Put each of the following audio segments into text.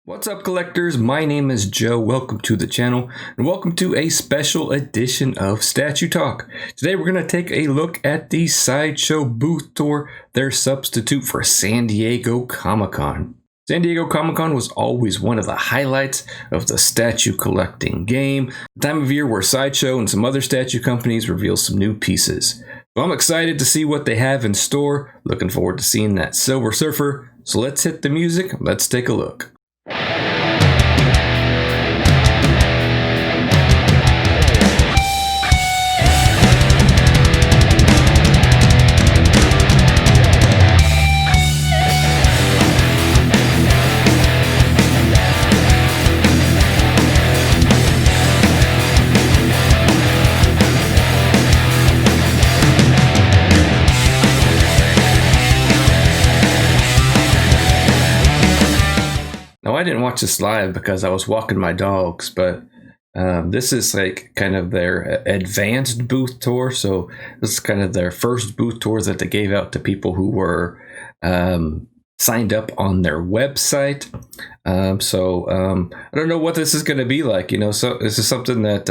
What's up, collectors? My name is Joe. Welcome to the channel and welcome to a special edition of Statue Talk. Today we're going to take a look at the Sideshow booth tour, their substitute for San Diego Comic-Con. San Diego Comic-Con was always one of the highlights of the statue collecting game, the time of year where Sideshow and some other statue companies reveal some new pieces. So I'm excited to see what they have in store, looking forward to seeing that Silver Surfer. So let's hit the music, let's take a look. Now, I didn't watch this live because I was walking my dogs, but this is like kind of their advanced booth tour. So this is kind of their first booth tour that they gave out to people who were signed up on their website. I don't know what this is going to be like, so this is something that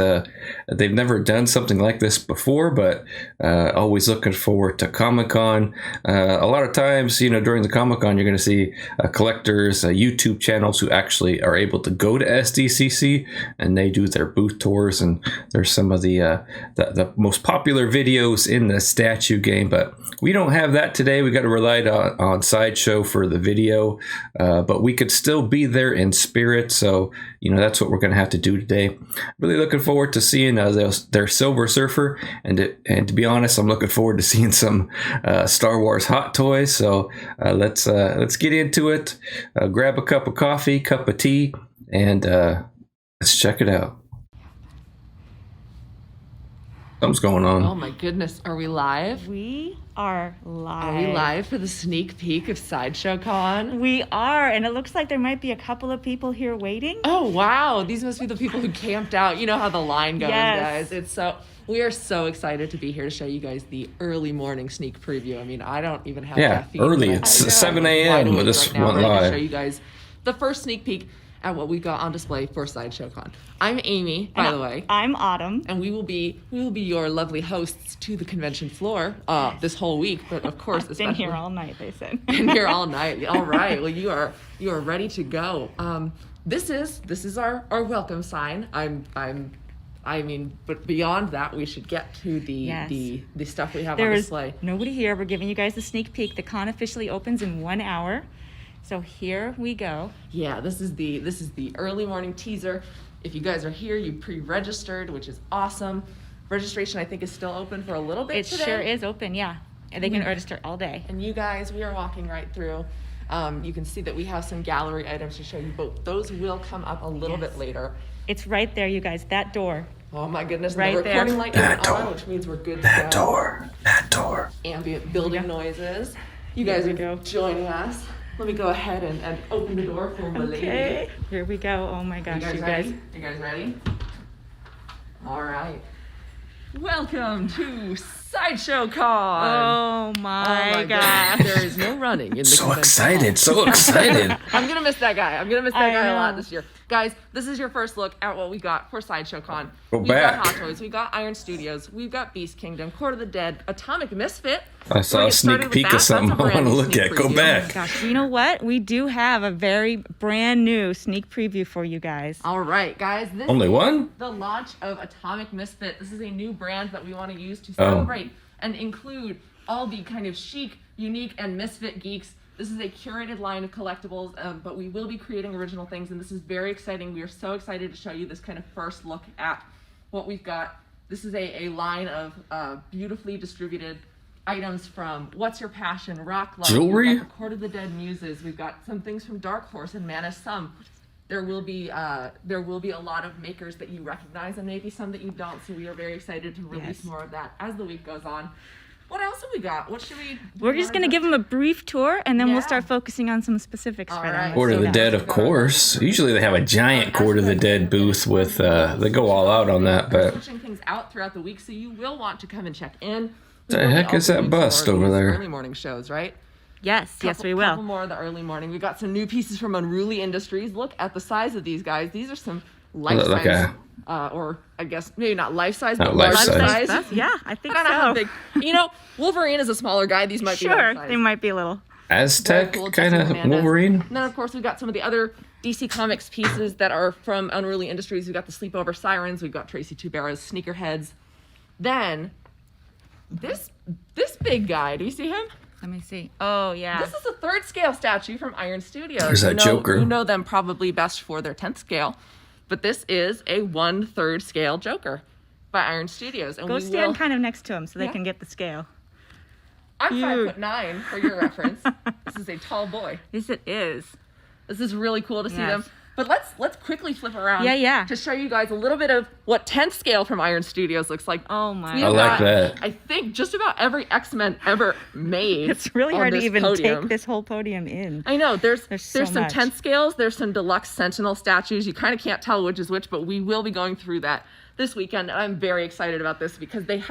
they've never done something like this before, but always looking forward to Comic-Con. A lot of times, during the Comic-Con, you're going to see collectors, YouTube channels who actually are able to go to SDCC and they do their booth tours, and there's some of the most popular videos in the statue game, but we don't have that today. We got to rely on Sideshow for the video, but we could still be there in spirit, so that's what we're going to have to do today. Really looking forward to seeing their Silver Surfer, and to be honest, I'm looking forward to seeing some Star Wars hot toys. So let's get into it. Grab a cup of coffee, cup of tea, and let's check it out. Something's going on. Oh my goodness, are we live? We are live. Are we live for the sneak peek of Sideshow Con? We are, and it looks like there might be a couple of people here waiting. Oh wow, these must be the people who camped out. You know how the line goes, Yes. guys. We are so excited to be here to show you guys the early morning sneak preview. I mean, I don't even have caffeine. Early. But It's 7 a.m. with this one I'm ready to live. show you guys the first sneak peek at what we got on display for Sideshow Con. I'm Amy, by the way. I'm Autumn. And we will be your lovely hosts to the convention floor this whole week. But of course, Been here all night, they said. Been here all night. All right. Well, you are ready to go. This is our welcome sign. But beyond that, we should get to the stuff we have on display. There is nobody here. We're giving you guys the sneak peek. The con officially opens in 1 hour. So here we go. Yeah, this is the early morning teaser. If you guys are here, you pre-registered, which is awesome. Registration, I think, is still open for a little bit today. It sure is open, yeah. And they can register all day. And you guys, we are walking right through. You can see that we have some gallery items to show you both. Those will come up a little bit later. It's right there, you guys, that door. Oh my goodness, right the recording there. light is on, which means we're good to go. That door. Ambient building noises. You guys are joining us. Let me go ahead and open the door for my lady. Okay, here we go. Oh my gosh, you guys. You guys ready? All right. Welcome to Sideshow Con. Oh my gosh. There is no running in the So convention excited, hall. so excited. I'm going to miss that guy. I A lot know. this year. Guys, this is your first look at what we got for Sideshow Con. Go We've back. got Hot Toys, we've got Iron Studios, we've got Beast Kingdom, Court of the Dead, Atomic Misfit. I saw a sneak peek of something I want to look at. Go back. Gosh, you know what? We do have a very brand new sneak preview for you guys. All right, guys. This Only is one? the launch of Atomic Misfit. This is a new brand that we want to use to celebrate and include all the kind of chic, unique, and misfit geeks. This is a curated line of collectibles, but we will be creating original things, and this is very exciting. We are so excited to show you this kind of first look at what we've got. This is a line of beautifully distributed items from What's Your Passion, Rock Love, Jewelry? we've got the Court of the Dead Muses, we've got some things from Dark Horse and Mana Sum. There will be a lot of makers that you recognize and maybe some that you don't, so we are very excited to release more of that as the week goes on. What else have we got? What should we... We're just going to give them a brief tour, and then Yeah. we'll start focusing on some specifics for them. Alright. Court of the So Dead, that's of course. Usually they have a giant Court of the Dead booth with, they go all out on that, We're but switching things out throughout the week, so you will want to come and check in. The heck is that bust over there? Early morning shows, right? Yes, we Couple will. more in the early morning. We got some new pieces from Unruly Industries. Look at the size of these guys. These are some life-size, or I guess maybe not life-size, but life-size. large-size. Yeah, I think I don't know how so. big. Wolverine is a smaller guy. These might be life-size. They might be a little. Aztec Cool, kind of Wolverine. And then, of course, we've got some of the other DC Comics pieces that are from Unruly Industries. We've got the Sleepover Sirens. We've got Tracy Tubera's Sneakerheads. Then, this big guy. Do you see him? Let me see. Oh, yeah. This is a 3rd scale statue from Iron Studios. There's that Joker. You know them probably best for their 10th scale. But this is a 1/3 scale Joker by Iron Studios. And Go stand kind of next to him so they can get the scale. I'm 5'9" for your reference. This is a tall boy. Yes, it is. This is really cool to see them. But let's quickly flip around. Yeah. To show you guys a little bit of what 10th scale from Iron Studios looks like. Oh my! I like that. I think just about every X-Men ever made. It's really hard to even podium. take this whole podium in. I know. There's so some much. 10th scales. There's some deluxe Sentinel statues. You kind of can't tell which is which, but we will be going through that this weekend. And I'm very excited about this because they've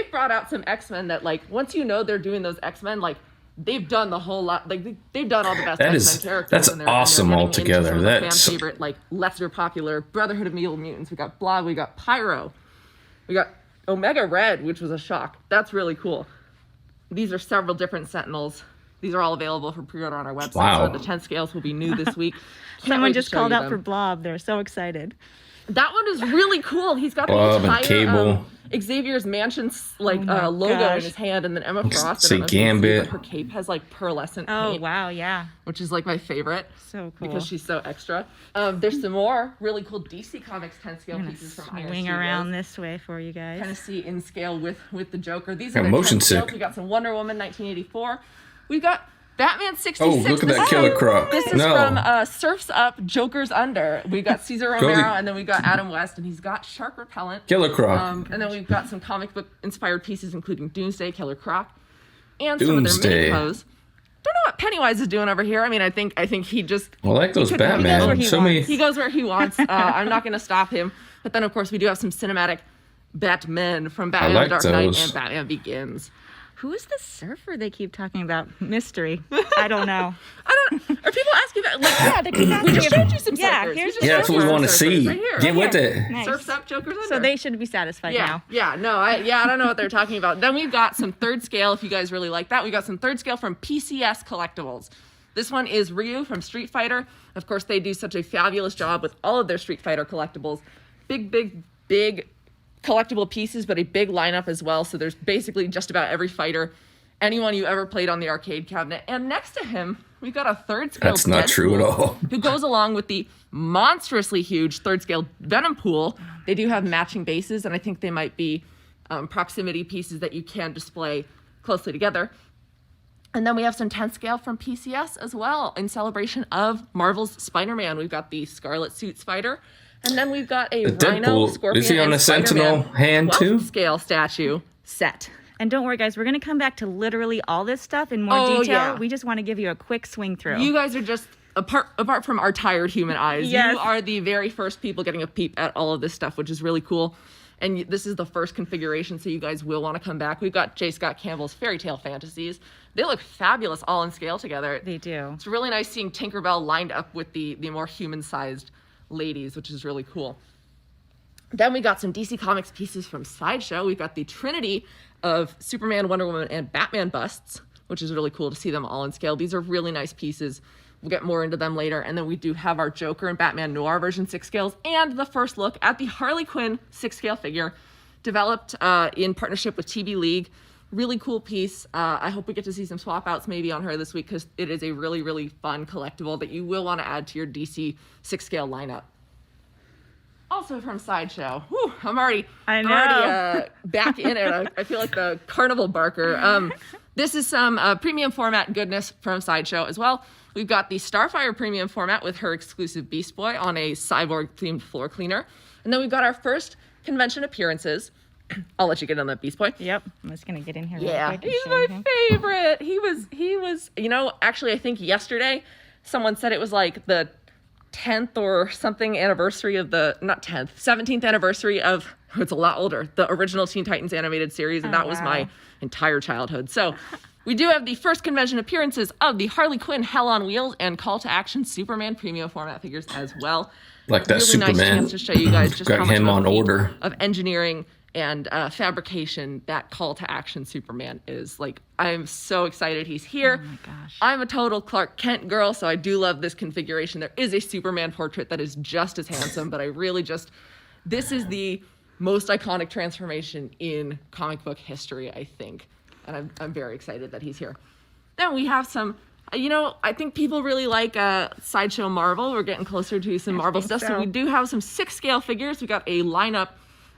brought out some X-Men that, like, once you know they're doing those X-Men, like, they've done the whole lot. Like, they've done all the best X-Men characters. That's and they're awesome getting altogether. into some of the That's fan favorite, like, lesser popular Brotherhood of Evil Mutants. We got Blob. We got Pyro. We got Omega Red, which was a shock. That's really cool. These are several different Sentinels. These are all available for pre-order on our website. Wow. So the 10th scales will be new this week. Someone just called out for Blob. They're so excited. That one is really cool. He's got Blob the and entire Cable. Xavier's Mansion's my logo in gosh. his hand, and then Emma Frost. See I don't know if you can Gambit. but her cape has like pearlescent Oh, paint, wow, yeah. which is like my favorite So cool. because she's so extra. There's some more really cool DC Comics 10 scale I'm gonna pieces from Iron swing Studios. around this way for you guys. Kind of see in scale with the Joker. These Yeah, are the motion 10 scales. sick. We got some Wonder Woman 1984. We've got Batman 66. Oh, look at that This Killer is- Croc. This is No. from Surf's Up, Joker's Under. We got Cesar Go Romero, the- and then we got Adam West, and he's got Shark Repellent. Killer Croc. And then we've got some comic book inspired pieces, including Doomsday, Killer Croc, and some of their Doomsday. mini clothes. Don't know what Pennywise is doing over here. I mean, I think he just I like those he goes where Batman. he So wants. many. He goes where he wants. I'm not going to stop him. But then, of course, we do have some cinematic Batmen from Batman like Dark Knight those. and Batman Begins. Who is the surfer they keep talking about? Mystery. I don't know. Are people asking that? Like, Yeah, they keep asking we just if- showed you some Yeah, surfers. here's just the Yeah, that's what we showed you want to some see. surfers right here. Get with here. it. Nice. Surf's Up, Joker's Under. So they should be satisfied now. I don't know what they're talking about. Then we've got some 3rd scale, if you guys really like that. We got some 3rd scale from PCS Collectibles. This one is Ryu from Street Fighter. Of course, they do such a fabulous job with all of their Street Fighter collectibles. Big collectible pieces, but a big lineup as well. So there's basically just about every fighter, anyone you ever played on the arcade cabinet. And next to him, we've got a 3rd scale That's not true at Deadpool, all. who goes along with the monstrously huge 3rd scale Venom pool. They do have matching bases, and I think they might be proximity pieces that you can display closely together. And then we have some 10th scale from PCS as well in celebration of Marvel's Spider-Man. We've got the Scarlet Suit Spider, and then we've got a The Rhino, Deadpool, Scorpion, is he on and a Sentinel Spider-Man hand 12th too? scale statue set. And don't worry, guys. We're going to come back to literally all this stuff in more Oh, detail. yeah. We just want to give you a quick swing through. You guys are just apart from our tired human eyes. Yes. You are the very first people getting a peep at all of this stuff, which is really cool. And this is the first configuration, so you guys will want to come back. We've got J. Scott Campbell's Fairy Tale Fantasies. They look fabulous all in scale together. They do. It's really nice seeing Tinkerbell lined up with the more human-sized ladies, which is really cool. Then we got some DC Comics pieces from Sideshow. We've got the trinity of Superman, Wonder Woman, and Batman busts, which is really cool to see them all in scale. These are really nice pieces. We'll get more into them later. And then we do have our Joker and Batman Noir version 6 scales and the first look at the Harley Quinn 6 scale figure developed in partnership with TB League. Really cool piece. I hope we get to see some swap outs maybe on her this week because it is a really, really fun collectible that you will want to add to your DC 6 scale lineup. Also from Sideshow. Whew, I'm already back in it. I feel like the carnival barker. This is some premium format goodness from Sideshow as well. We've got the Starfire Premium format with her exclusive Beast Boy on a cyborg-themed floor cleaner. And then we've got our first convention appearances. I'll let you get on that Beast Boy. Yep. I'm just going to get in here real Yeah, quick. and he's show you my him. favorite. He was, actually, I think yesterday someone said it was like the 10th or something anniversary of not 10th, 17th anniversary of, it's a lot older, the original Teen Titans animated series, and that was my wow. entire childhood. So We do have the first convention appearances of the Harley Quinn Hell on Wheels and Call to Action Superman Premium format figures as well. Like that really Superman. Nice chance to show you guys just got how much him of a on feat order of engineering and fabrication that Call to Action Superman is. Like, I'm so excited he's here. Oh my gosh. I'm a total Clark Kent girl, so I do love this configuration. There is a Superman portrait that is just as handsome, but I really just, this is the most iconic transformation in comic book history, I think. And I'm very excited that he's here. Then we have some, I think people really like Sideshow Marvel. We're getting closer to some Marvel stuff. So we do have some 6-scale figures. We got a lineup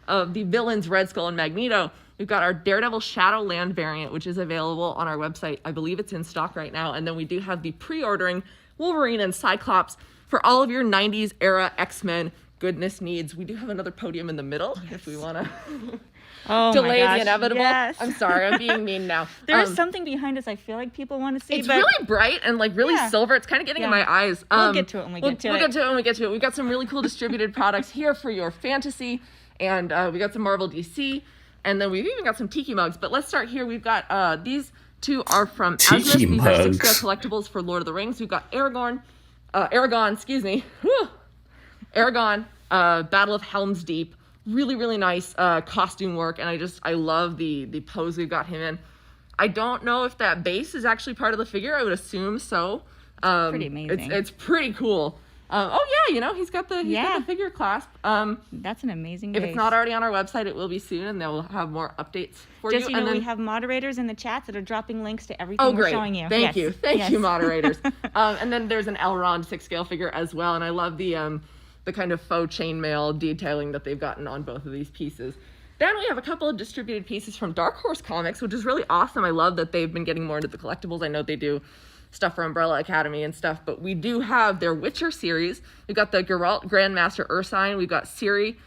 of the villains, Red Skull and Magneto. We've got our Daredevil Shadowland variant, which is available on our website. I believe it's in stock right now. And then we do have the pre-ordering Wolverine and Cyclops for all of your 90s era X-Men goodness needs. We do have another podium in the middle if we want to delay the inevitable. Yes. I'm sorry, I'm being mean now. There's something behind us I feel like people want to see. It's really bright and like really silver. It's kind of getting in my eyes. We'll get to it when we get to it. We'll get to it when we get to it. We've got some really cool distributed products here for your fantasy, and we got some Marvel DC, and then we've even got some Tiki mugs. But let's start here. We've got these two are from Tiki Asmos. These are mugs. 6-scale collectibles for Lord of the Rings. We've got Aragon, excuse me. Whew. Aragon, Battle of Helm's Deep. Really, really nice costume work, and I love the pose we've got him in. I don't know if that base is actually part of the figure. I would assume so. Pretty amazing. It's pretty cool. He's got the figure clasp. That's an amazing If base. it's not already on our website, it will be soon, and they'll have more updates for Just, you. we have moderators in the chats that are dropping links to everything we're showing you. Thank you. Thank you, moderators. moderators. And then there's an Elrond 6-scale figure as well, and I love the kind of faux chainmail detailing that they've gotten on both of these pieces. Then we have a couple of distributed pieces from Dark Horse Comics, which is really awesome. I love that they've been getting more into the collectibles. I know they do stuff for Umbrella Academy and stuff, but we do have their Witcher series. We've got the Geralt Grandmaster Ursine. We've got Ciri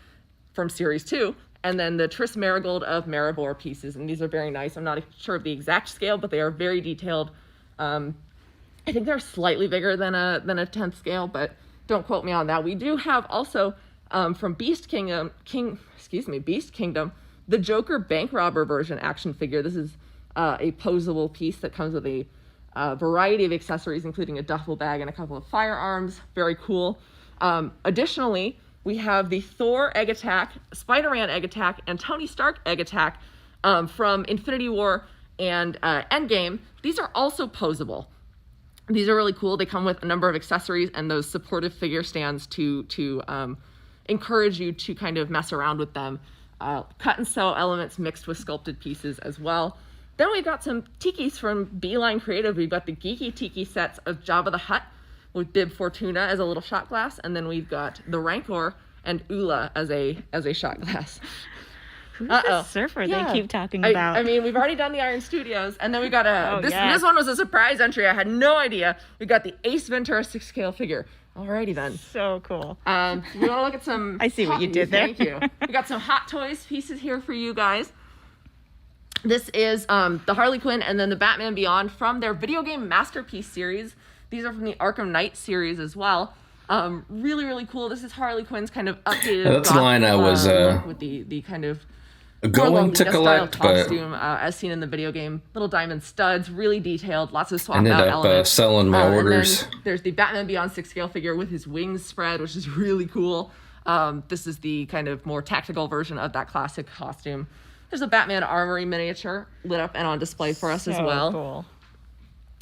from Series 2, and then the Triss Marigold of Maribor pieces, and these are very nice. I'm not sure of the exact scale, but they are very detailed. I think they're slightly bigger than a 10th scale, but don't quote me on that. We do have also from Beast Kingdom, the Joker Bank Robber version action figure. This is a posable piece that comes with a variety of accessories, including a duffel bag and a couple of firearms. Very cool. Additionally, we have the Thor Egg Attack, Spider-Man Egg Attack, and Tony Stark Egg Attack from Infinity War and Endgame. These are also posable. These are really cool. They come with a number of accessories and those supportive figure stands to encourage you to kind of mess around with them. Cut and sew elements mixed with sculpted pieces as well. Then we've got some tikis from Beeline Creative. We've got the Geeky Tiki sets of Jabba the Hutt with Bib Fortuna as a little shot glass, and then we've got the Rancor and Ula as a shot glass. Who's the surfer they keep talking about? I mean, we've already done the Iron Studios, and then we got this one was a surprise entry. I had no idea. We got the Asajj Ventress 6-scale figure. Alrighty then. So cool. We want to look at some. I see what you did there. Thank you. We got some Hot Toys pieces here for you guys. This is the Harley Quinn and then the Batman Beyond from their video game masterpiece series. These are from the Arkham Knight series as well. Really, really cool. This is Harley Quinn's kind of updated. That's the line I was with the kind of going to collect, but costume, as seen in the video game. Little diamond studs, really detailed, lots of swap ended out up elements. selling my orders. And then there's the Batman Beyond 6-scale figure with his wings spread, which is really cool. This is the kind of more tactical version of that classic costume. There's a Batman Armory miniature lit up and on display for us as well. Cool.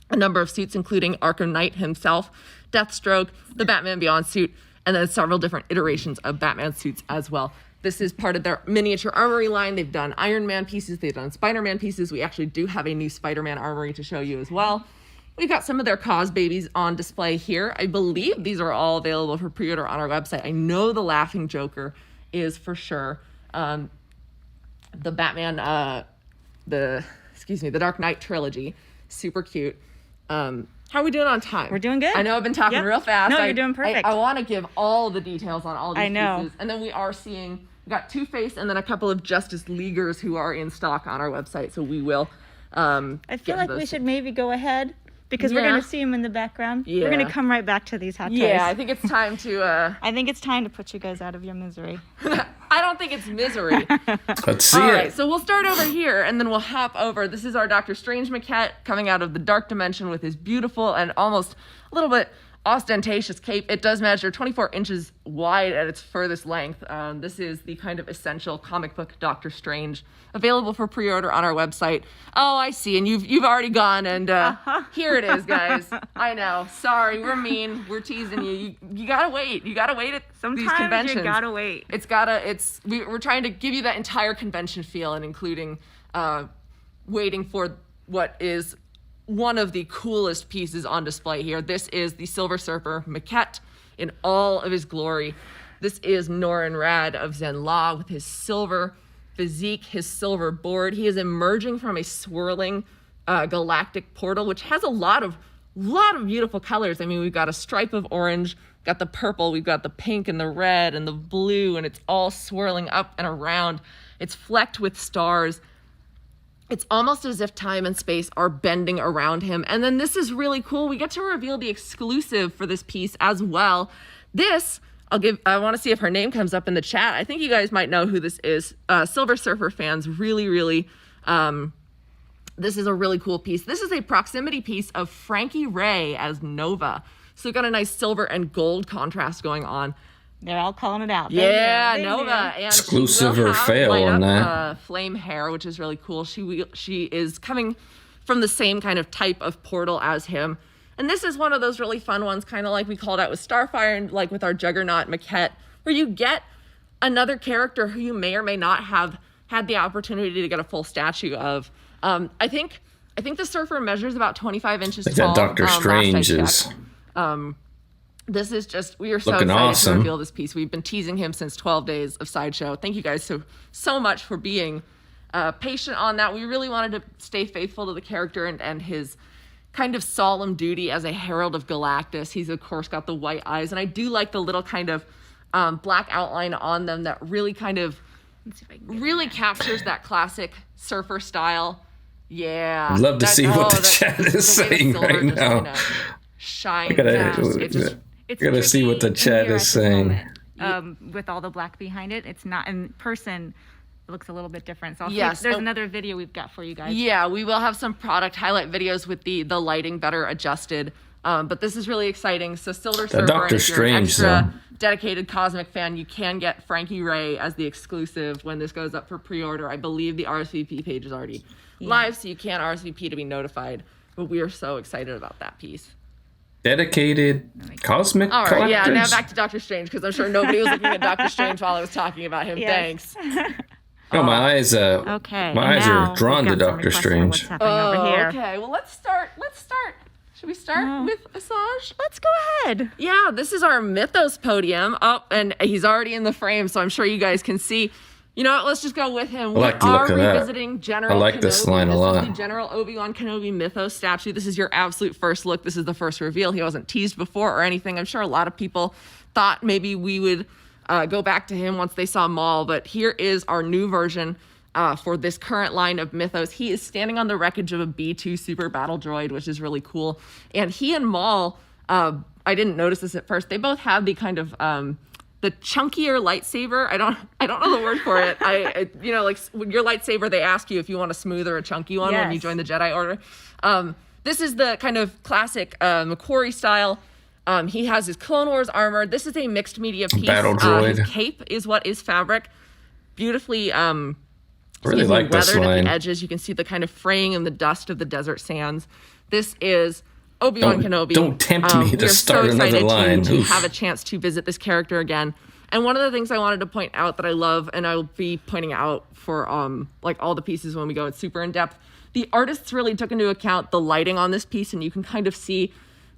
A number of suits, including Arkham Knight himself, Deathstroke, the Batman Beyond suit, and then several different iterations of Batman suits as well. This is part of their miniature armory line. They've done Iron Man pieces. They've done Spider-Man pieces. We actually do have a new Spider-Man armory to show you as well. We've got some of their Cause Babies on display here. I believe these are all available for pre-order on our website. I know the Laughing Joker is for sure. The Batman, the Dark Knight trilogy, super cute. How are we doing on time? We're doing good. I know I've been talking real fast. No, you're doing perfect. I want to give all the details on all these I know. pieces. And then we are seeing, we got Two-Face and then a couple of Justice Leaguers who are in stock on our website. So we will. I feel like we should maybe go ahead because we're going to see them in the background. Yeah. We're going to come right back to these hot toys. Yeah, I think it's time to... I think it's time to put you guys out of your misery. I don't don't think it's misery. Let's see All it. right, so we'll start over here, and then we'll hop over. This is our Doctor Strange Maquette coming out of the Dark Dimension with his beautiful and almost a little bit ostentatious cape. It does measure 24 inches wide at its furthest length. This is the kind of essential comic book Doctor Strange, available for pre-order on our website. Oh, I see, and you've already gone, and here it is, guys. I know. Sorry, we're mean. We're teasing you. You gotta wait. You gotta wait at these conventions. You gotta wait. We're trying to give you that entire convention feel, and including waiting for what is one of the coolest pieces on display here. This is the Silver Surfer Maquette in all of his glory. This is Norrin Rad of Zenn-La with his silver physique, his silver board. He is emerging from a swirling galactic portal, which has a lot of beautiful colors. I mean, we've got a stripe of orange, got the purple, we've got the pink and the red and the blue, and it's all swirling up and around. It's flecked with stars. It's almost as if time and space are bending around him. And then this is really cool. We get to reveal the exclusive for this piece as well. This, I want to see if her name comes up in the chat. I think you guys might know who this is. Silver Surfer fans really, this is a really cool piece. This is a proximity piece of Frankie Ray as Nova. So we've got a nice silver and gold contrast going on. They're all calling it out. Yeah, Nova. And exclusive or fail on that. Flame hair, which is really cool. She is coming from the same kind of type of portal as him. And this is one of those really fun ones, kind of like we called out with Starfire and like with our Juggernaut Maquette, where you get another character who you may or may not have had the opportunity to get a full statue of. I think the Surfer measures about 25 inches tall. That Doctor Strange is. This is just, we are so looking excited awesome to reveal this piece. We've been teasing him since 12 days of Sideshow. Thank you guys so much for being patient on that. We really wanted to stay faithful to the character and his kind of solemn duty as a herald of Galactus. He's, of course, got the white eyes. And I do like the little kind of black outline on them that really kind of really captures that classic surfer style. Yeah. I'd love to see what the chat is saying right now. Kind of shines. I gotta see what the chat is saying. With all the black behind it, it's not in person. It looks a little bit different. So yes, there's another video we've got for you guys. Yeah, we will have some product highlight videos with the lighting better adjusted. But this is really exciting. So Silver Surfer, Doctor if you're an Strange, extra dedicated Cosmic fan, you can get Frankie Ray as the exclusive when this goes up for pre-order. I believe the RSVP page is already live, so you can RSVP to be notified. But we are so excited about that piece. Dedicated cosmic All right, collectors? yeah, now back to Doctor Strange, because I'm sure nobody was looking at Doctor Strange while I was talking about him. Yes. Thanks. No, my eyes okay. my eyes are drawn to Doctor Strange. What's happening over here. Okay, well, let's start. Should we start with Asajj? Let's go ahead. Yeah, this is our Mythos podium. Oh, and he's already in the frame, so I'm sure you guys can see. You know what? Let's just go with him. I like the look of that. Revisiting General I like Kenobi. this line a lot. This is the General Obi-Wan Kenobi Mythos statue. This is your absolute first look. This is the first reveal. He wasn't teased before or anything. I'm sure a lot of people thought maybe we would go back to him once they saw Maul, but here is our new version for this current line of Mythos. He is standing on the wreckage of a B-2 super battle droid, which is really cool. And he and Maul, I didn't notice this at first, they both have the kind of the chunkier lightsaber. I don't know the word for it. You know, like with your lightsaber, they ask you if you want a smoother or chunky one when you join the Jedi Order. This is the kind of classic Macquarie style. He has his Clone Wars armor. This is a mixed media piece. Battle droid. His cape is what is fabric. Beautifully really like this weathered line. at the edges. You can see the kind of fraying and the dust of the desert sands. This is Obi-Wan Kenobi. Don't tempt me to start another line. To have a chance to visit this character again. And one of the things I wanted to point out that I love, and I'll be pointing out for like all the pieces when we go super in depth, the artists really took into account the lighting on this piece, and you can kind of see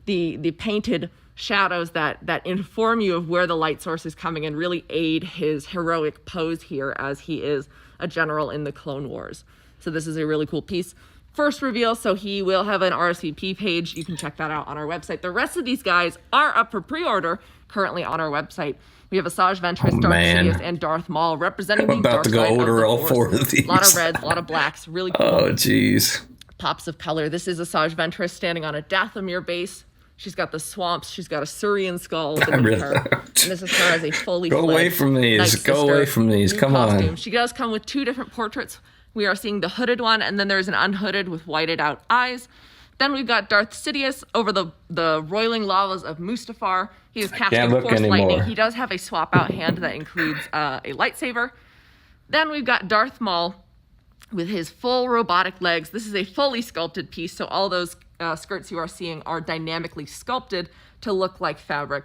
the painted shadows that inform you of where the light source is coming and really aid his heroic pose here as he is a general in the Clone Wars. So this is a really cool piece. First reveal, so he will have an RSVP page. You can check that out on our website. The rest of these guys are up for pre-order currently on our website. We have Asajj Ventress, Darth Sidious, and Darth Maul representing the dark side of the Force. I'm about to go order all four of these. A lot of reds, a lot of blacks, really cool. Oh, jeez. Pops of color. This is Asajj Ventress standing on a Dathomir base. She's got the swamps. She's got a Surian skull. And this is her as a fully Go away from these. Night Go Sister away from these. new Come costume. on. She does come with 2 different portraits. We are seeing the hooded one, and then there's an unhooded with whited out eyes. Then we've got Darth Sidious over the roiling lavas of Mustafar. He is casting look Force anymore. Lightning. He does have a swap out hand that includes a lightsaber. Then we've got Darth Maul with his full robotic legs. This is a fully sculpted piece, so all those skirts you are seeing are dynamically sculpted to look like fabric.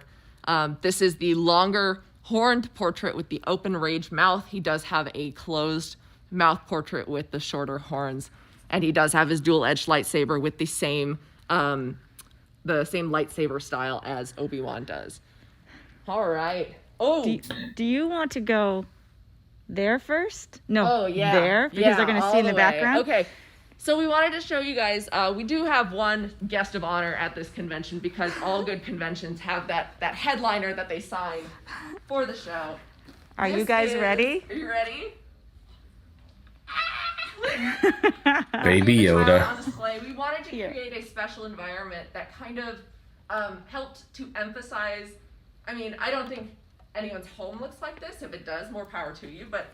This is the longer horned portrait with the open rage mouth. He does have a closed mouth portrait with the shorter horns, and he does have his dual-edged lightsaber with the same lightsaber style as Obi-Wan does. All right. Oh, Do you want to go there first? No. Oh, yeah. There? Because they're going to see in the background? Okay. So we wanted to show you guys, we do have one guest of honor at this convention because all good conventions have that headliner that they sign for the show. Are you guys ready? Are you ready? Baby Yoda. On display. We wanted to create a special environment that kind of helped to emphasize, I mean, I don't think anyone's home looks like this. If it does, more power to you. But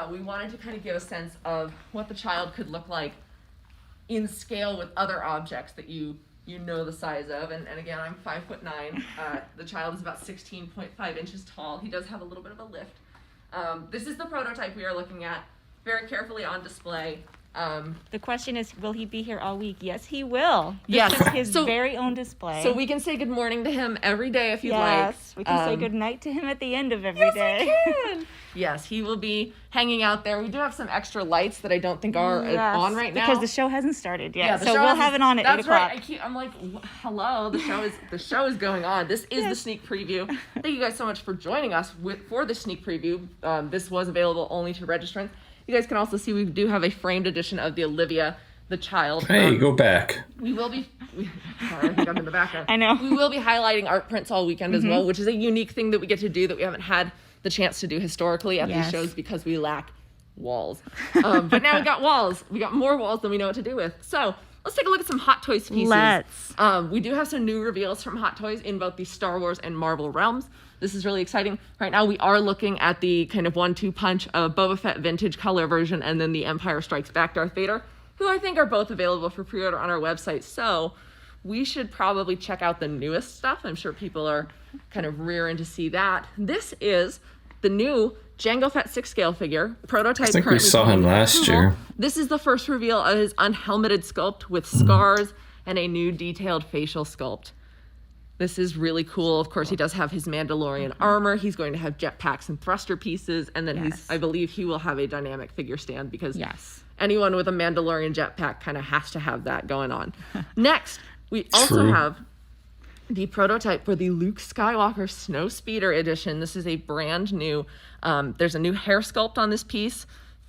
we wanted to kind of give a sense of what the child could look like in scale with other objects that you know the size of. And again, I'm 5'9". The child is about 16.5 inches tall. He does have a little bit of a lift. This is the prototype we are looking at very carefully on display. The question is, will he be here all week? Yes, he will. Yes. This is his very own display. So we can say good morning to him every day if you'd like. Yes, we can say good night to him at the end of every day. Yes, we can. Yes, he will be hanging out there. We do have some extra lights that I don't think are on right now. Because the show hasn't started yet. Yeah, the so show we'll have it on at 8 o'clock. That's right. I'm like, hello, the show is going on. This is the sneak preview. Thank you guys so much for joining us for the sneak preview. This was available only to registrants. You guys can also see we do have a framed edition of the Olivia, the child. Hey, go back. We will be. Sorry, I think I'm in the background. I know. We will be highlighting art prints all weekend as well, which is a unique thing that we get to do that we haven't had the chance to do historically at these shows because we lack walls. But now we got walls. We got more walls than we know what to do with. So let's take a look at some Hot Toys pieces. Let's. We do have some new reveals from Hot Toys in both the Star Wars and Marvel realms. This is really exciting. Right now we are looking at the kind of 1-2 punch of Boba Fett vintage color version and then the Empire Strikes Back Darth Vader, who I think are both available for pre-order on our website. So we should probably check out the newest stuff. I'm sure people are kind of rearing to see that. This is the new Jango Fett 6-scale figure, prototype. I think we saw him last year. This is the first reveal of his unhelmeted sculpt with scars and a new detailed facial sculpt. This is really cool. Of course, he does have his Mandalorian armor. He's going to have jetpacks and thruster pieces. And then I believe he will have a dynamic figure stand because anyone with a Mandalorian jetpack kind of has to have that going on. Next, we also have the prototype for the Luke Skywalker Snow Speeder edition. This is a brand new, there's a new hair sculpt on this piece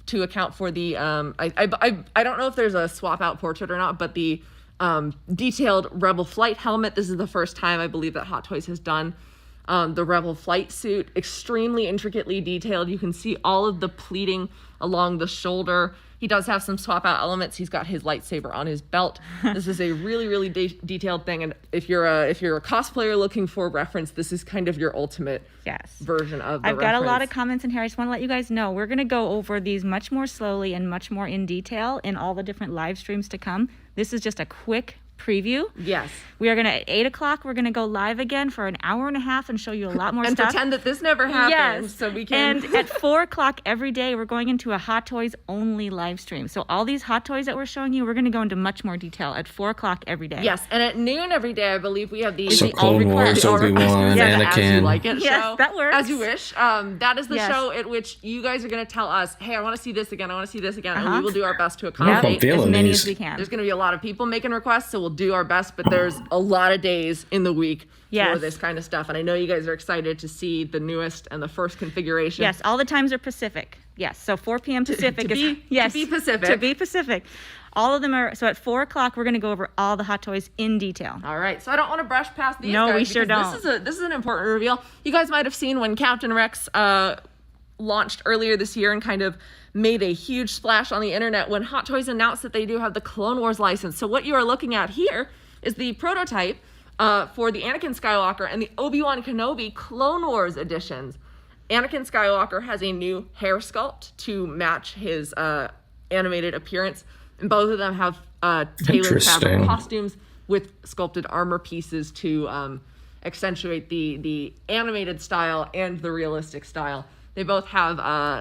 to account for the, I don't know if there's a swap out portrait or not, but the detailed Rebel Flight helmet. This is the first time I believe that Hot Toys has done the Rebel Flight suit. Extremely intricately detailed. You can see all of the pleating along the shoulder. He does have some swap out elements. He's got his lightsaber on his belt. This is a really, really detailed thing. And if you're a cosplayer looking for reference, this is kind of your ultimate version of the I've got a lot of comments in here. I just want to let you guys know we're going to go over these much more slowly and much more in detail in all the different live streams to come. This is just a quick preview. Yes. We are going to, at 8 o'clock, we're going to go live again for an hour and a half and show you a lot more and stuff. And pretend that this never happened. Yes. So we can. And at 4 o'clock every day, we're going into a Hot Toys only live stream. So all these Hot Toys that we're showing you, we're going to go into much more detail at 4 o'clock every day. Yes. And at noon every day, I believe we have the Clone Wars, Obi-Wan, Anakin. Anakin. As you like it show. That works. As you wish. That is the show at which you guys are going to tell us, hey, I want to see this again. I want to see this again. And we will do our best to accommodate as many as we can. There's going to be a lot of people making requests, so we'll do our best. But there's a lot of days in the week for this kind of stuff. And I know you guys are excited to see the newest and the first configuration. Yes, all the times are Pacific. Yes, so 4 p.m. Pacific to be Pacific. To be Pacific. All of them are, so at 4 o'clock, we're going to go over all the Hot Toys in detail. All right, so I don't want to brush past these guys. No, we sure don't. This is an important reveal. You guys might have seen when Captain Rex launched earlier this year and kind of made a huge splash on the internet when Hot Toys announced that they do have the Clone Wars license. So what you are looking at here is the prototype for the Anakin Skywalker and the Obi-Wan Kenobi Clone Wars editions. Anakin Skywalker has a new hair sculpt to match his animated appearance, and both of them have tailored fabric costumes with sculpted armor pieces to accentuate the animated style and the realistic style. They both have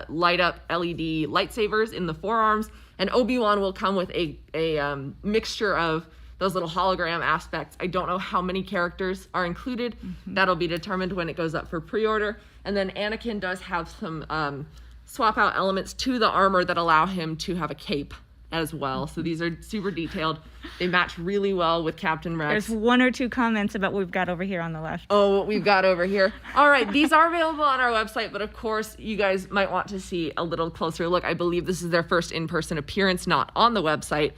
light up LED lightsabers in the forearms, and Obi-Wan will come with a mixture of those little hologram aspects. I don't know how many characters are included. That'll be determined when it goes up for pre-order. And then Anakin does have some swap out elements to the armor that allow him to have a cape as well. So these are super detailed. They match really well with Captain Rex. There's 1 or 2 comments about what we've got over here on the left. Oh, what we've got over here. All right, these are available on our website, but of course, you guys might want to see a little closer look. I believe this is their first in-person appearance, not on the website.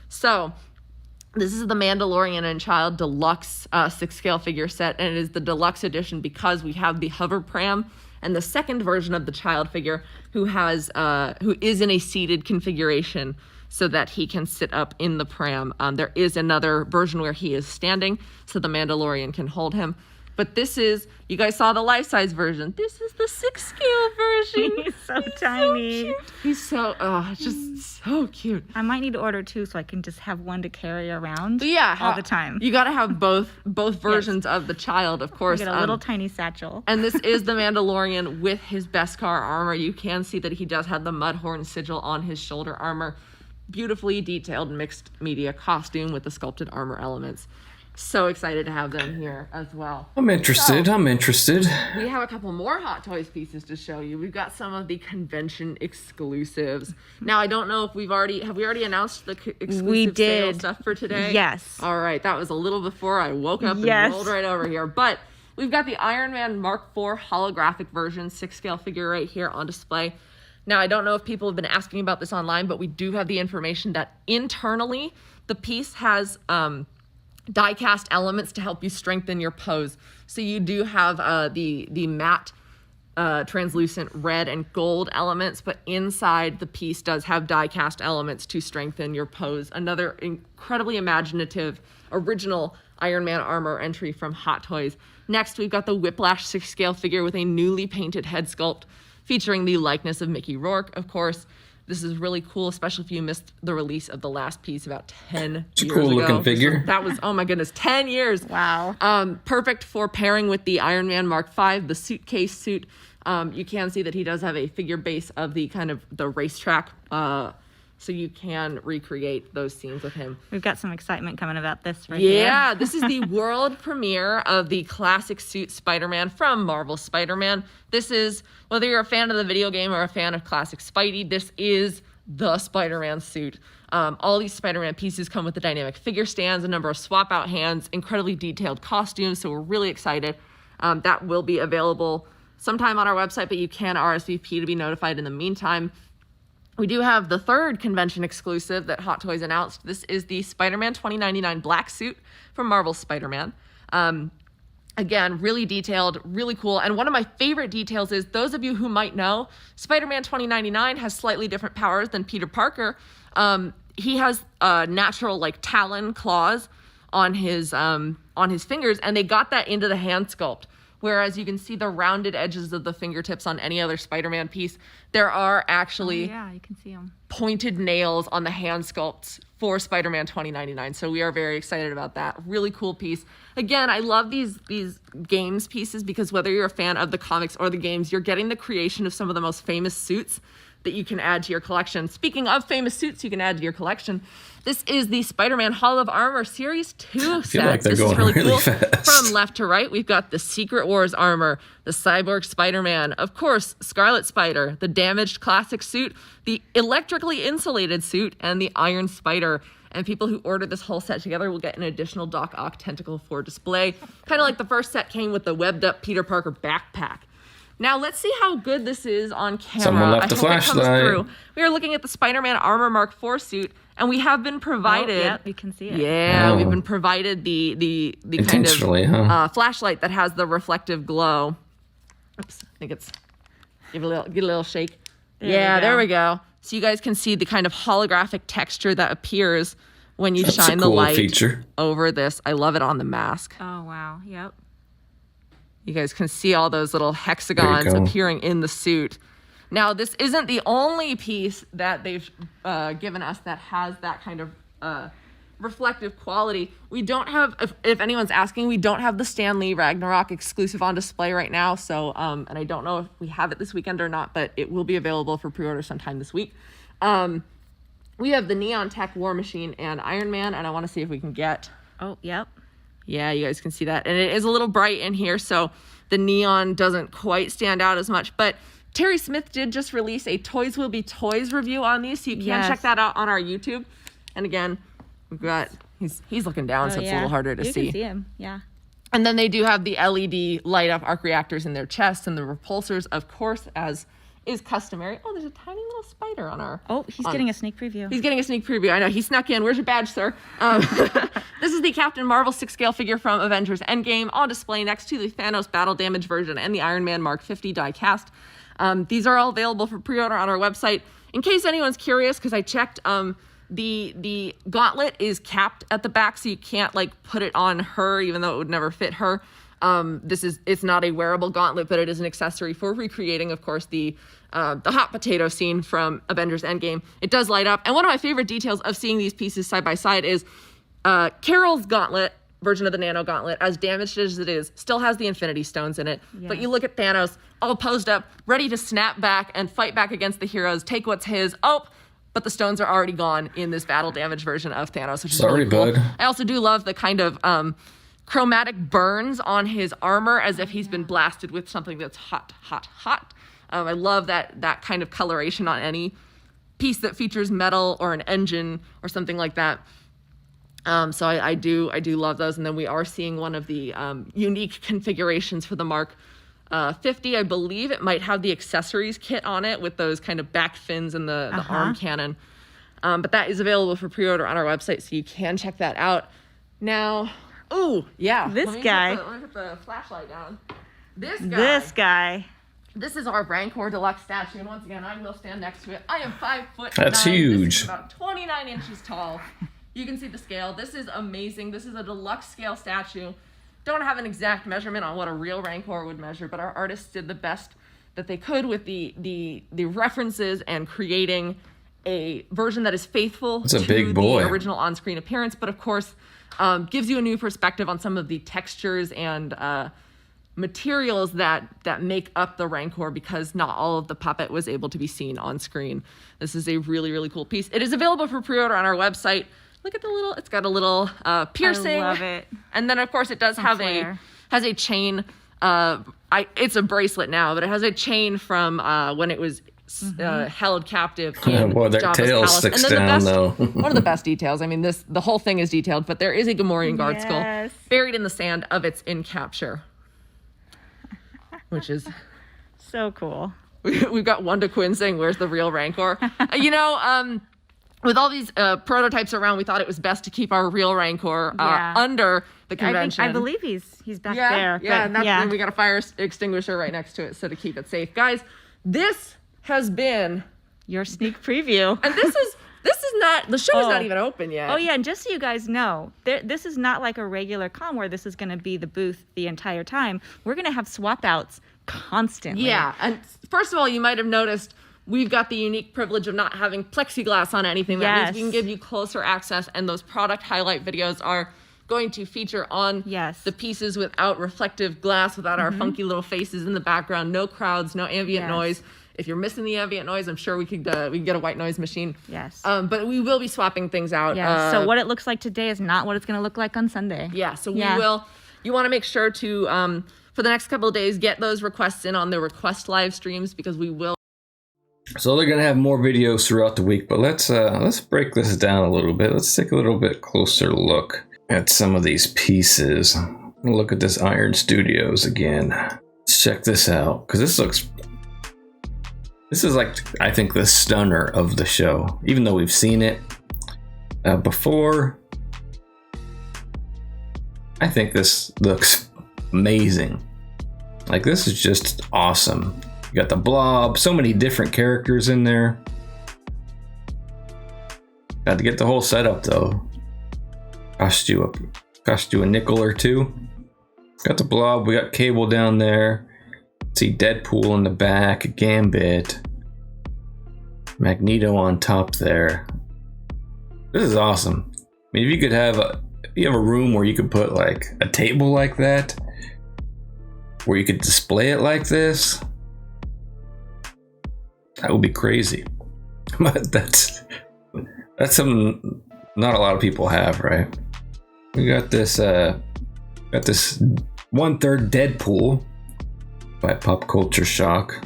So this is the Mandalorian and Child Deluxe 6-scale figure set, and it is the deluxe edition because we have the hover pram and the second version of the child figure who is in a seated configuration so that he can sit up in the pram. There is another version where he is standing so the Mandalorian can hold him. But this is, you guys saw the life-size version. This is the 6-scale version. He's so tiny. So cute. He's so, it's just so cute. I might need to order 2 so I can just have one to carry around Yeah, all the time. You got to have both versions of the child, of course. Get a little tiny satchel. And this is the Mandalorian with his Beskar armor. You can see that he does have the Mudhorn sigil on his shoulder armor. Beautifully detailed mixed media costume with the sculpted armor elements. So excited to have them here as well. I'm interested. We have a couple more Hot Toys pieces to show you. We've got some of the convention exclusives. Now, I don't know if have we already announced the exclusive sale stuff for today? Yes. All right. That was a little before I woke up and rolled right over here. But we've got the Iron Man Mark IV holographic version 6-scale figure right here on display. Now, I don't know if people have been asking about this online, but we do have the information that internally the piece has die-cast elements to help you strengthen your pose. So you do have the matte translucent red and gold elements, but inside the piece does have die-cast elements to strengthen your pose. Another incredibly imaginative, original Iron Man armor entry from Hot Toys. Next, we've got the Whiplash 6-scale figure with a newly painted head sculpt featuring the likeness of Mickey Rourke, of course. This is really cool, especially if you missed the release of the last piece about 10 years ago. It's a cool looking figure. That was, oh my goodness, 10 years. Wow. Perfect for pairing with the Iron Man Mark V, the suitcase suit. You can see that he does have a figure base of the kind of the racetrack, so you can recreate those scenes with him. We've got some excitement coming about this right here. Yeah, this is the world premiere of the classic suit Spider-Man from Marvel Spider-Man. This is, whether you're a fan of the video game or a fan of classic Spidey, this is the Spider-Man suit. All these Spider-Man pieces come with the dynamic figure stands, a number of swap-out hands, incredibly detailed costumes, so we're really excited. That will be available sometime on our website, but you can RSVP to be notified in the meantime. We do have the third convention exclusive that Hot Toys announced. This is the Spider-Man 2099 black suit from Marvel's Spider-Man. Again, really detailed, really cool. And one of my favorite details is, those of you who might know, Spider-Man 2099 has slightly different powers than Peter Parker. He has natural like talon claws on his fingers, and they got that into the hand sculpt. Whereas you can see the rounded edges of the fingertips on any other Spider-Man piece, there are actually you can see them. Pointed nails on the hand sculpts for Spider-Man 2099. So we are very excited about that. Really cool piece. Again, I love these games pieces because whether you're a fan of the comics or the games, you're getting the creation of some of the most famous suits that you can add to your collection. Speaking of famous suits you can add to your collection, this is the Spider-Man Hall of Armor Series 2 set. Like this is really cool. fast. From left to right, we've got the Secret Wars armor, the Cyborg Spider-Man, of course, Scarlet Spider, the damaged classic suit, the electrically insulated suit, and the Iron Spider. And people who order this whole set together will get an additional Doc Ock tentacle for display. Kind of like the first set came with the webbed up Peter Parker backpack. Now, let's see how good this is on camera. Someone left a I hope it flashlight. comes through. We are looking at the Spider-Man Armor Mark IV suit, and we have been provided... Oh, yep, you can see it. Yeah, Oh. we've been provided the kind Intentionally, of flashlight that has the reflective glow. Oops, I think it's... Give a little shake. There we go. There we go. So you guys can see the kind of holographic texture that appears when you That's shine a the cool light feature. over this. I love it on the mask. Oh, wow. Yep. You guys can see all those little hexagons appearing in the suit. Now, this isn't the only piece that they've given us that has that kind of reflective quality. We don't have, if anyone's asking, we don't have the Stan Lee Ragnarok exclusive on display right now. So, and I don't know if we have it this weekend or not, but it will be available for pre-order sometime this week. We have the Neon Tech War Machine and Iron Man, and I want to see if we can get... Oh, yep. Yeah, you guys can see that. And it is a little bright in here, so the neon doesn't quite stand out as much. But Terry Smith did just release a Toys Will Be Toys review on these, so you can check that out on our YouTube. And again, we've got... He's looking down, so it's a little harder to see. You can see him, yeah. And then they do have the LED light-up arc reactors in their chests and the repulsors, of course, as is customary. Oh, there's a tiny little spider on our... Oh, he's getting a sneak preview. He's getting a sneak preview. I know. He snuck in. Where's your badge, sir? This is the Captain Marvel 6-scale figure from Avengers Endgame on display next to the Thanos battle damage version and the Iron Man Mark 50 die cast. These are all available for pre-order on our website. In case anyone's curious, because I checked, the gauntlet is capped at the back, so you can't like put it on her, even though it would never fit her. It's not a wearable gauntlet, but it is an accessory for recreating, of course, the hot potato scene from Avengers Endgame. It does light up. And one of my favorite details of seeing these pieces side by side is Carol's gauntlet, version of the Nano Gauntlet, as damaged as it is, still has the Infinity Stones in it. Yes. But you look at Thanos, all posed up, ready to snap back and fight back against the heroes, take what's his. Oh, but the stones are already gone in this battle damage version of Thanos, which is really cool. Bud. I also do love the kind of chromatic burns on his armor as if he's been blasted with something that's hot, hot, hot. I love that kind of coloration on any piece that features metal or an engine or something like that. So I do love those. And then we are seeing one of the unique configurations for the Mark 50. I believe it might have the accessories kit on it with those kind of back fins and the arm cannon. But that is available for pre-order on our website, so you can check that out. Now, oh, yeah. This guy. Let me put the flashlight down. This guy. This is our Rancor Deluxe statue, and once again, I will stand next to it. I am 5'9". That's huge. This is about 29 inches tall. You can see the scale. This is amazing. This is a deluxe scale statue. Don't have an exact measurement on what a real Rancor would measure, but our artists did the best that they could with the references and creating a version that is faithful to the original on-screen appearance, but of course gives you a new perspective on some of the textures and materials that make up the Rancor, because not all of the puppet was able to be seen on screen. This is a really, really cool piece. It is available for pre-order on our website. Look at it's got a little piercing. I love it. And then of course it does have has a chain. It's a bracelet now, but it has a chain from when it was held captive in Boy, their Jabba's tail palace. sticks And then down though. one of the best details. I mean, the whole thing is detailed, but there is a Gamorrean guard skull buried in the sand of its in capture, which is so cool. We've got Wanda Quinn saying, "Where's the real Rancor?" With all these prototypes around, we thought it was best to keep our real Rancor under the convention. I believe he's back there. And we got a fire extinguisher right next to it, so to keep it safe. Guys, this has been your sneak preview. And this is not, the show is not even open yet. Oh yeah, and just so you guys know, this is not like a regular con where this is going to be the booth the entire time. We're going to have swap outs constantly. Yeah, and first of all, you might have noticed we've got the unique privilege of not having plexiglass on anything. That means we can give you closer access, and those product highlight videos are going to feature on the pieces without reflective glass, without our funky little faces in the background, no crowds, no ambient noise. If you're missing the ambient noise, I'm sure we can get a white noise machine. Yes. But we will be swapping things out. Yeah. So what it looks like today is not what it's going to look like on Sunday. Yeah. So we will. You want to make sure to for the next couple of days get those requests in on the request live streams, because we will. So they're going to have more videos throughout the week, but let's break this down a little bit. Let's take a little bit closer look at some of these pieces. Look at this Iron Studios again. Let's check this out, because this is like, I think, the stunner of the show. Even though we've seen it before, I think this looks amazing. Like, this is just awesome. You got the Blob, so many different characters in there. Got to get the whole setup though. Cost you a nickel or two. Got the Blob, we got Cable down there. See Deadpool in the back, Gambit, Magneto on top there. This is awesome. I mean, if you have a room where you could put like a table like that, where you could display it like this, that would be crazy. But that's something not a lot of people have, right? We got this 1/3 Deadpool by Pop Culture Shock.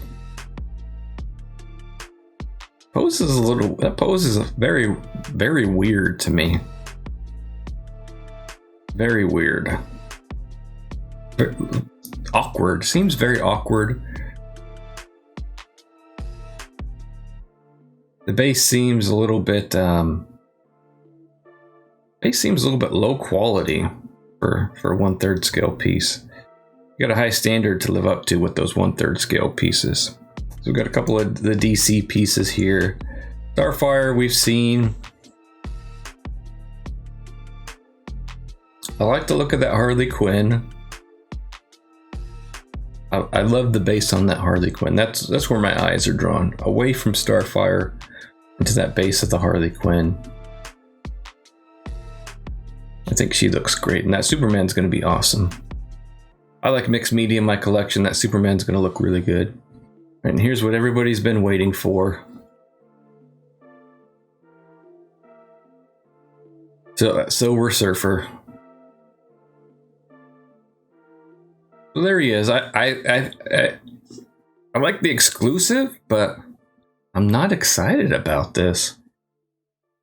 That pose is very, very weird to me. Very weird. Awkward. Seems very awkward. The base seems a little bit low quality for a 1/3 scale piece. You got a high standard to live up to with those 1/3 scale pieces. So we've got a couple of the DC pieces here. Starfire we've seen. I like the look of that Harley Quinn. I love the base on that Harley Quinn. That's where my eyes are drawn. Away from Starfire into that base of the Harley Quinn. I think she looks great, and that Superman's going to be awesome. I like mixed media in my collection. That Superman's going to look really good. And here's what everybody's been waiting for. So Silver Surfer. So there he is. I like the exclusive, but I'm not excited about this.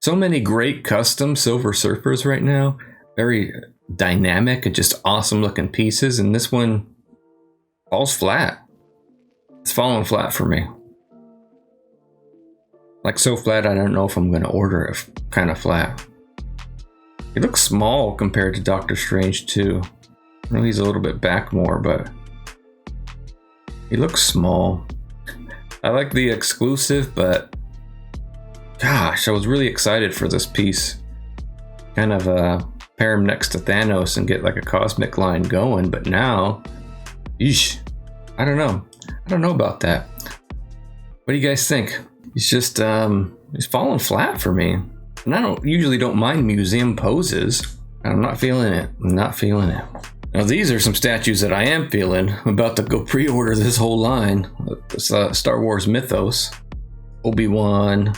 So many great custom Silver Surfers right now. Very dynamic and just awesome looking pieces, and this one falls flat. It's falling flat for me. Like so flat I don't know if I'm going to order it kind of flat. He looks small compared to Doctor Strange too. I know he's a little bit back more, but he looks small. I like the exclusive, but gosh, I was really excited for this piece. Kind of pair him next to Thanos and get like a cosmic line going, but now, yeesh, I don't know about that. What do you guys think? He's just he's falling flat for me, and I usually don't mind museum poses. I'm not feeling it. Now these are some statues that I am feeling. I'm about to go pre-order this whole line. It's Star Wars Mythos, Obi-Wan,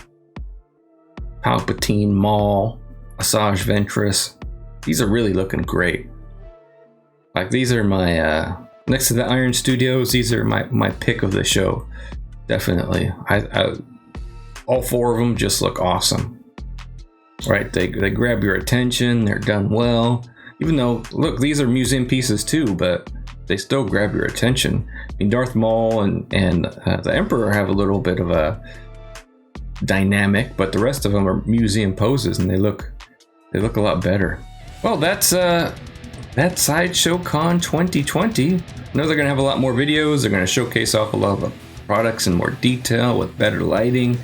Palpatine, Maul, Asajj Ventress. These are really looking great. Like, these are my next to the Iron Studios, these are my pick of the show. Definitely. I all four of them just look awesome. Right, they grab your attention, they're done well. Even though, look, these are museum pieces too, but they still grab your attention. I mean, Darth Maul and the Emperor have a little bit of a dynamic, but the rest of them are museum poses, and they look a lot better. Well, that's Sideshow Con 2020. I know they're gonna have a lot more videos. They're gonna showcase off a lot of the products in more detail with better lighting.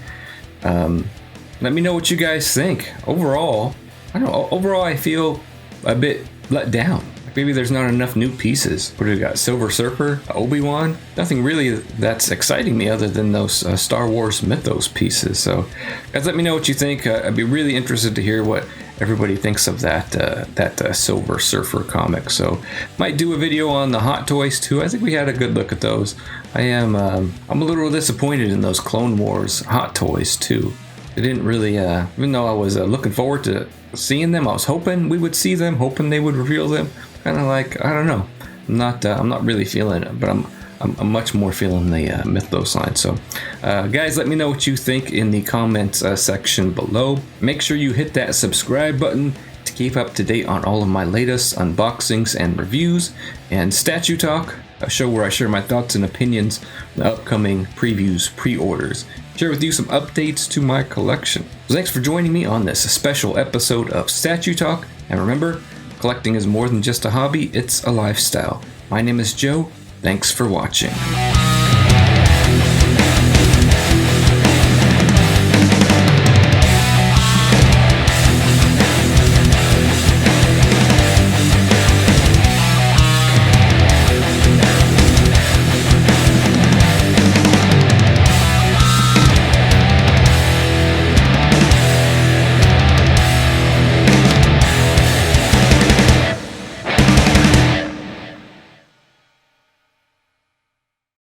Let me know what you guys think. Overall, I feel a bit let down. Maybe there's not enough new pieces. What do we got? Silver Surfer, Obi-Wan. Nothing really that's exciting me other than those Star Wars Mythos pieces. So, guys, let me know what you think. I'd be really interested to hear what everybody thinks of that Silver Surfer comic. So, might do a video on the Hot Toys too. I think we had a good look at those. I'm a little disappointed in those Clone Wars Hot Toys too. They didn't really, even though I was looking forward to seeing them, I was hoping we would see them, hoping they would reveal them. Kind of like, I don't know. I'm not really feeling it, but I'm much more feeling the Mythos line. So, guys, let me know what you think in the comments section below. Make sure you hit that subscribe button to keep up to date on all of my latest unboxings and reviews, and Statue Talk, a show where I share my thoughts and opinions on the upcoming previews, pre-orders, share with you some updates to my collection. So thanks for joining me on this special episode of Statue Talk, and remember, collecting is more than just a hobby, it's a lifestyle. My name is Joe, thanks for watching.